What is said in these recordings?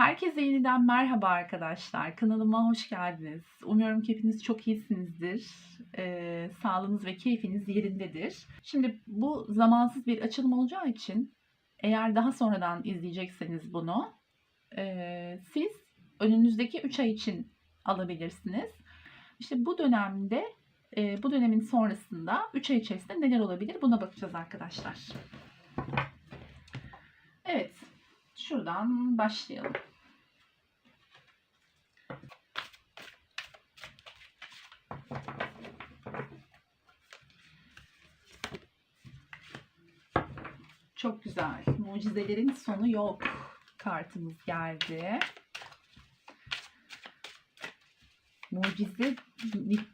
Herkese yeniden merhaba arkadaşlar. Kanalıma hoş geldiniz. Umuyorum ki hepiniz çok iyisinizdir. Sağlığınız ve keyfiniz yerindedir. Şimdi bu zamansız bir açılım olacağı için eğer daha sonradan izleyecekseniz bunu siz önünüzdeki 3 ay için alabilirsiniz. İşte bu dönemde bu dönemin sonrasında 3 ay içerisinde neler olabilir buna bakacağız arkadaşlar. Evet, şuradan başlayalım. Çok güzel. Mucizelerin sonu yok. Kartımız geldi. Mucize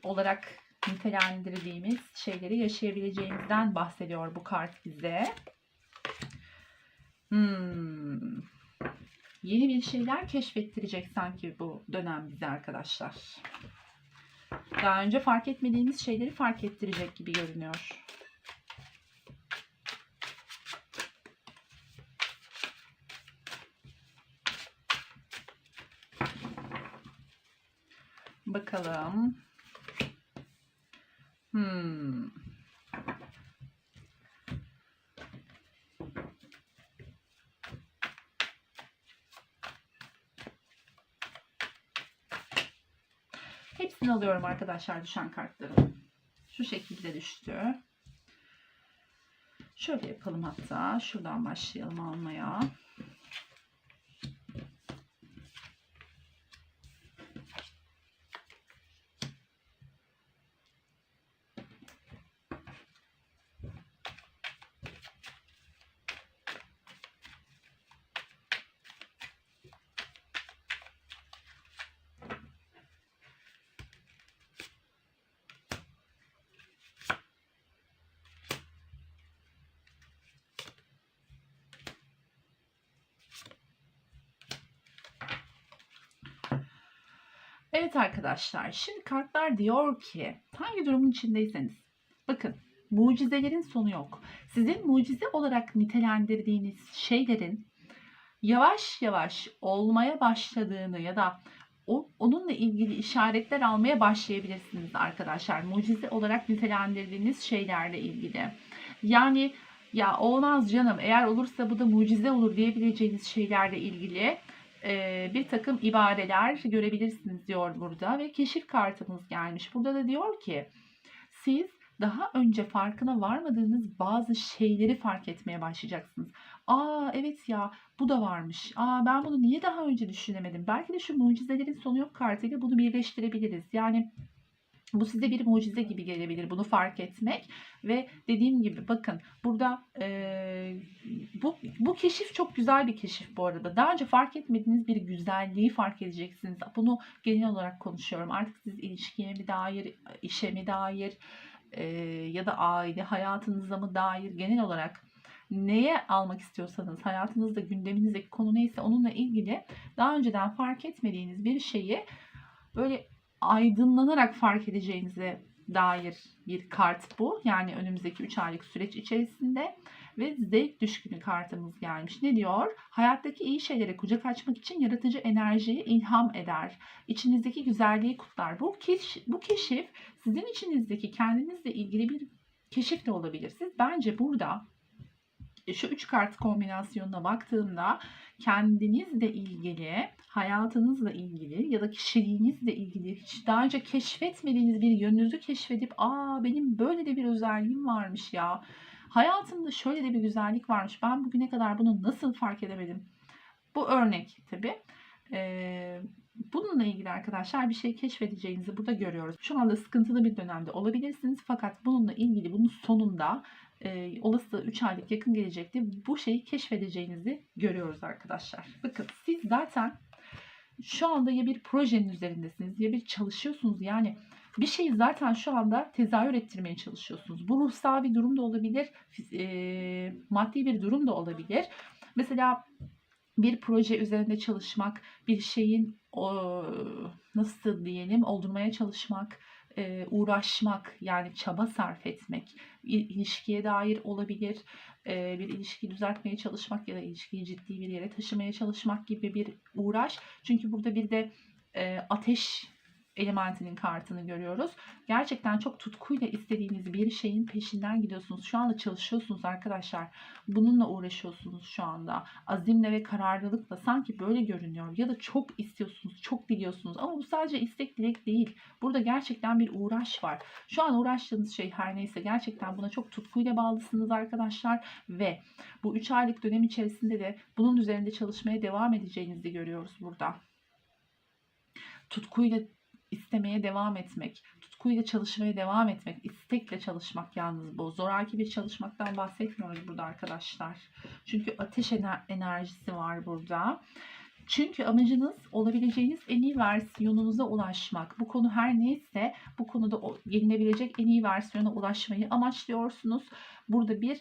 olarak nitelendirdiğimiz şeyleri yaşayabileceğimizden bahsediyor bu kart bize. Yeni bir şeyler keşfettirecek sanki bu dönem bize arkadaşlar. Daha önce fark etmediğimiz şeyleri fark ettirecek gibi görünüyor. Bakalım. Hepsini alıyorum arkadaşlar düşen kartların. Şu şekilde düştü. Şöyle yapalım hatta. Şuradan başlayalım almaya. Evet arkadaşlar, şimdi kartlar diyor ki hangi durumun içindeyseniz bakın, mucizelerin sonu yok. Sizin mucize olarak nitelendirdiğiniz şeylerin yavaş yavaş olmaya başladığını ya da onunla ilgili işaretler almaya başlayabilirsiniz arkadaşlar. Mucize olarak nitelendirdiğiniz şeylerle ilgili. Yani ya olmaz canım, eğer olursa bu da mucize olur diyebileceğiniz şeylerle ilgili bir takım ibareler görebilirsiniz diyor burada ve keşif kartımız gelmiş. Burada da diyor ki siz daha önce farkına varmadığınız bazı şeyleri fark etmeye başlayacaksınız. Aa evet ya, bu da varmış. Aa, ben bunu niye daha önce düşünemedim? Belki de şu mucizelerin sonu yok kartıyla bunu birleştirebiliriz. Yani bu size bir mucize gibi gelebilir, bunu fark etmek. Ve dediğim gibi bakın burada bu keşif çok güzel bir keşif bu arada. Daha önce fark etmediğiniz bir güzelliği fark edeceksiniz. Bunu genel olarak konuşuyorum. Artık siz ilişkiye mi dair, işe mi dair ya da aile hayatınıza mı dair, genel olarak neye almak istiyorsanız, hayatınızda gündeminizdeki konu neyse onunla ilgili daha önceden fark etmediğiniz bir şeyi böyle aydınlanarak fark edeceğinize dair bir kart bu. Yani önümüzdeki 3 aylık süreç içerisinde ve zevk düşkünü kartımız gelmiş. Ne diyor? Hayattaki iyi şeylere kucak açmak için yaratıcı enerjiyi ilham eder. İçinizdeki güzelliği kutlar. Bu keşif sizin içinizdeki kendinizle ilgili bir keşif de olabilir. Siz bence burada şu 3 kart kombinasyonuna baktığımda kendinizle ilgili, hayatınızla ilgili ya da kişiliğinizle ilgili hiç daha önce keşfetmediğiniz bir yönünüzü keşfedip aa benim böyle de bir özelliğim varmış ya. Hayatımda şöyle de bir güzellik varmış. Ben bugüne kadar bunu nasıl fark edemedim? Bu örnek tabii. Bununla ilgili arkadaşlar bir şey keşfedeceğinizi burada görüyoruz. Şu anda sıkıntılı bir dönemde olabilirsiniz fakat bununla ilgili bunun sonunda olası 3 aylık yakın gelecekte bu şeyi keşfedeceğinizi görüyoruz arkadaşlar. Bakın siz zaten şu anda ya bir projenin üzerindesiniz ya bir çalışıyorsunuz, yani bir şeyi zaten şu anda tezahür ettirmeye çalışıyorsunuz. Bu ruhsal bir durum da olabilir, maddi bir durum da olabilir. Mesela bir proje üzerinde çalışmak, bir şeyin nasıl diyelim oldurmaya çalışmak, uğraşmak, yani çaba sarf etmek, ilişkiye dair olabilir, bir ilişkiyi düzeltmeye çalışmak ya da ilişkiyi ciddi bir yere taşımaya çalışmak gibi bir uğraş. Çünkü burada bir de ateş elementinin kartını görüyoruz. Gerçekten çok tutkuyla istediğiniz bir şeyin peşinden gidiyorsunuz. Şu anda çalışıyorsunuz arkadaşlar. Bununla uğraşıyorsunuz şu anda. Azimle ve kararlılıkla, sanki böyle görünüyor. Ya da çok istiyorsunuz, çok diliyorsunuz. Ama bu sadece istek, dilek değil. Burada gerçekten bir uğraş var. Şu an uğraştığınız şey her neyse, gerçekten buna çok tutkuyla bağlısınız arkadaşlar. Ve bu 3 aylık dönem içerisinde de bunun üzerinde çalışmaya devam edeceğinizi görüyoruz burada. Tutkuyla istemeye devam etmek, tutkuyla çalışmaya devam etmek, istekle çalışmak, yalnız bu. Zoraki bir çalışmaktan bahsetmiyoruz burada arkadaşlar. Çünkü ateş enerjisi var burada. Çünkü amacınız olabileceğiniz en iyi versiyonunuza ulaşmak. Bu konu her neyse bu konuda gelinebilecek en iyi versiyona ulaşmayı amaçlıyorsunuz. Burada bir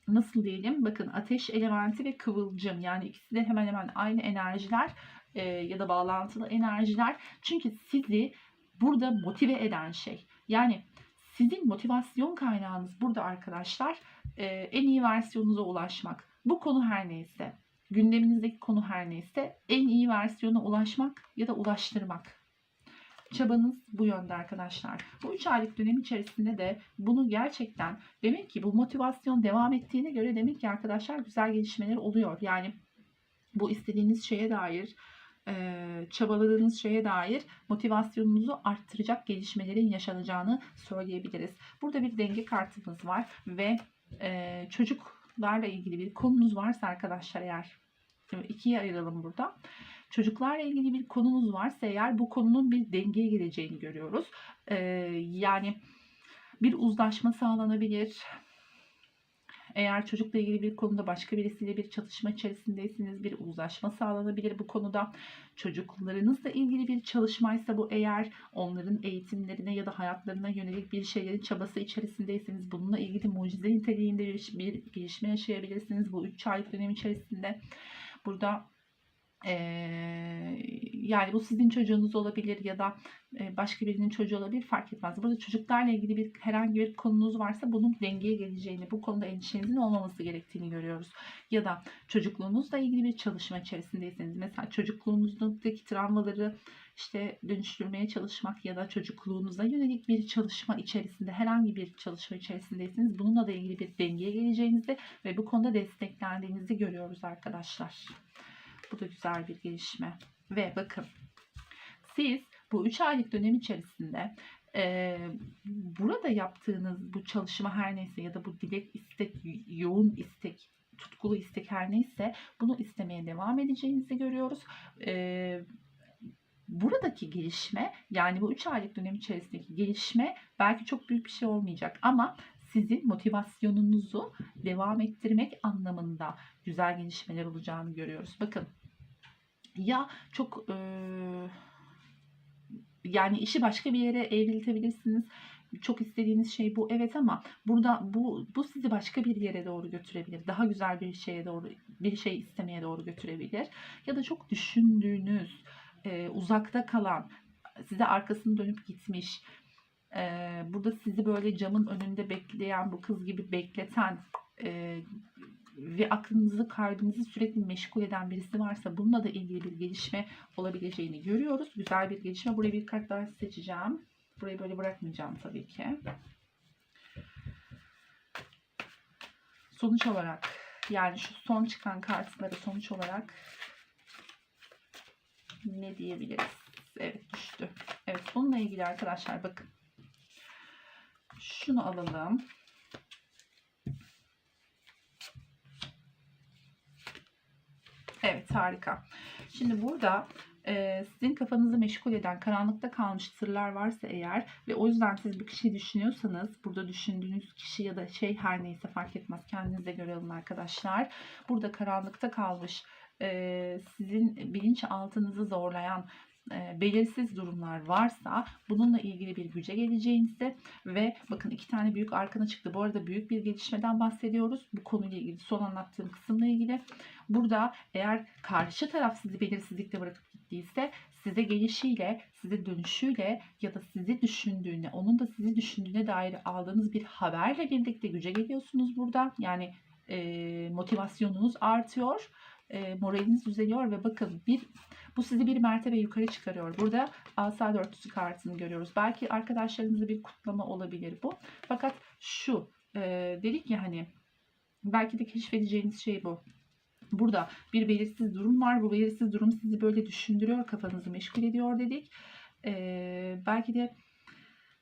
nasıl diyelim, bakın, ateş elementi ve kıvılcım, yani ikisi de hemen hemen aynı enerjiler ya da bağlantılı enerjiler. Çünkü sizi burada motive eden şey, yani sizin motivasyon kaynağınız burada arkadaşlar, en iyi versiyonunuza ulaşmak. Bu konu her neyse, gündeminizdeki konu her neyse, en iyi versiyona ulaşmak ya da ulaştırmak. Çabanız bu yönde arkadaşlar. Bu 3 aylık dönem içerisinde de bunu gerçekten, demek ki bu motivasyon devam ettiğine göre demek ki arkadaşlar güzel gelişmeler oluyor. Yani bu istediğiniz şeye dair, çabaladığınız şeye dair motivasyonunuzu arttıracak gelişmelerin yaşanacağını söyleyebiliriz. Burada bir denge kartımız var ve çocuklarla ilgili bir konunuz varsa arkadaşlar, eğer ikiye ayıralım burada. Çocuklarla ilgili bir konunuz varsa eğer, bu konunun bir dengeye geleceğini görüyoruz. Yani bir uzlaşma sağlanabilir. Eğer çocukla ilgili bir konuda başka birisiyle bir çatışma içerisindeyseniz bir uzlaşma sağlanabilir bu konuda. Çocuklarınızla ilgili bir çalışmaysa bu, eğer onların eğitimlerine ya da hayatlarına yönelik bir şeylerin çabası içerisindeyseniz bununla ilgili mucize niteliğinde bir gelişme yaşayabilirsiniz bu 3 aylık dönem içerisinde. Burada yani bu sizin çocuğunuz olabilir ya da başka birinin çocuğu olabilir, fark etmez. Burada çocuklarla ilgili bir herhangi bir konunuz varsa bunun dengeye geleceğini, bu konuda endişenizin olmaması gerektiğini görüyoruz. Ya da çocukluğunuzla ilgili bir çalışma içerisindeyseniz, mesela çocukluğunuzdaki travmaları işte dönüştürmeye çalışmak ya da çocukluğunuza yönelik bir çalışma içerisinde, herhangi bir çalışma içerisindeyseniz bununla da ilgili bir dengeye geleceğinizi ve bu konuda desteklendiğinizi görüyoruz arkadaşlar. Bu da güzel bir gelişme. Ve bakın, siz bu 3 aylık dönem içerisinde burada yaptığınız bu çalışma her neyse ya da bu dilek, istek, yoğun istek, tutkulu istek her neyse, bunu istemeye devam edeceğinizi görüyoruz. Buradaki gelişme, yani bu 3 aylık dönem içerisindeki gelişme belki çok büyük bir şey olmayacak ama sizin motivasyonunuzu devam ettirmek anlamında güzel gelişmeler olacağını görüyoruz. Bakın, ya çok yani işi başka bir yere evriltebilirsiniz. Çok istediğiniz şey bu, evet, ama burada bu sizi başka bir yere doğru götürebilir. Daha güzel bir şeye doğru, bir şey istemeye doğru götürebilir. Ya da çok düşündüğünüz, uzakta kalan, size arkasını dönüp gitmiş, burada sizi böyle camın önünde bekleyen, bu kız gibi bekleten ve aklınızı, kalbinizi sürekli meşgul eden birisi varsa bununla da ilgili bir gelişme olabileceğini görüyoruz. Güzel bir gelişme. Buraya bir kart daha seçeceğim. Burayı böyle bırakmayacağım tabii ki. Sonuç olarak, yani şu son çıkan kartları sonuç olarak ne diyebiliriz? Evet, düştü. Evet, bununla ilgili arkadaşlar bakın. Şunu alalım. Evet, harika. Şimdi burada sizin kafanızı meşgul eden, karanlıkta kalmış sırlar varsa eğer ve o yüzden siz bir kişiyi düşünüyorsanız, burada düşündüğünüz kişi ya da şey her neyse fark etmez, kendinize göre alın arkadaşlar. Burada karanlıkta kalmış, sizin bilinçaltınızı zorlayan belirsiz durumlar varsa bununla ilgili bir güce geleceğinizi ve bakın 2 tane büyük arkana çıktı. Bu arada büyük bir gelişmeden bahsediyoruz. Bu konuyla ilgili, son anlattığım kısımla ilgili. Burada eğer karşı taraf sizi belirsizlikte bırakıp gittiyse size gelişiyle, size dönüşüyle ya da sizi düşündüğüne, onun da sizi düşündüğüne dair aldığınız bir haberle birlikte güce geliyorsunuz burada. Yani motivasyonunuz artıyor, moraliniz düzeliyor ve bakın bu sizi bir mertebe yukarı çıkarıyor. Burada asa dörtlüsü kartını görüyoruz. Belki arkadaşlarınızla bir kutlama olabilir bu. Fakat şu dedik ya hani belki de keşfedeceğiniz şey bu. Burada bir belirsiz durum var. Bu belirsiz durum sizi böyle düşündürüyor, kafanızı meşgul ediyor dedik. Belki de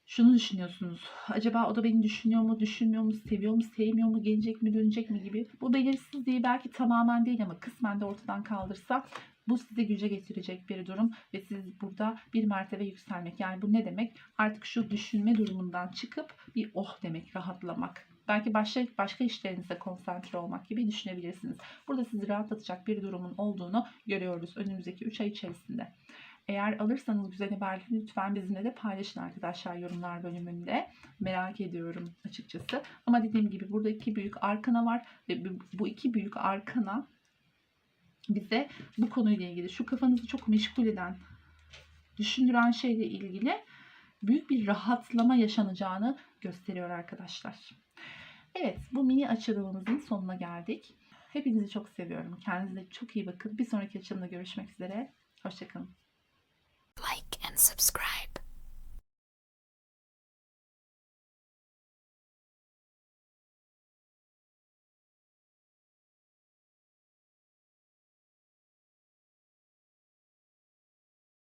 şunu düşünüyorsunuz. Acaba o da beni düşünüyor mu, düşünmüyor mu, seviyor mu, sevmiyor mu, gelecek mi, dönecek mi gibi. Bu belirsizliği belki tamamen değil ama kısmen de ortadan kaldırsa bu sizi güce getirecek bir durum ve siz burada bir mertebe yükselmek. Yani bu ne demek? Artık şu düşünme durumundan çıkıp bir oh demek, rahatlamak. Belki başka işlerinize konsantre olmak gibi düşünebilirsiniz. Burada sizi rahatlatacak bir durumun olduğunu görüyoruz önümüzdeki 3 ay içerisinde. Eğer alırsanız güzel haberleri lütfen bizimle de paylaşın arkadaşlar yorumlar bölümünde. Merak ediyorum açıkçası. Ama dediğim gibi burada 2 büyük arkana var ve bu 2 büyük arkana bize bu konuyla ilgili, şu kafanızı çok meşgul eden, düşündüren şeyle ilgili büyük bir rahatlama yaşanacağını gösteriyor arkadaşlar. Evet, bu mini açılımımızın sonuna geldik. Hepinizi çok seviyorum. Kendinize çok iyi bakın. Bir sonraki açılımda görüşmek üzere. Hoşça kalın. Like and subscribe.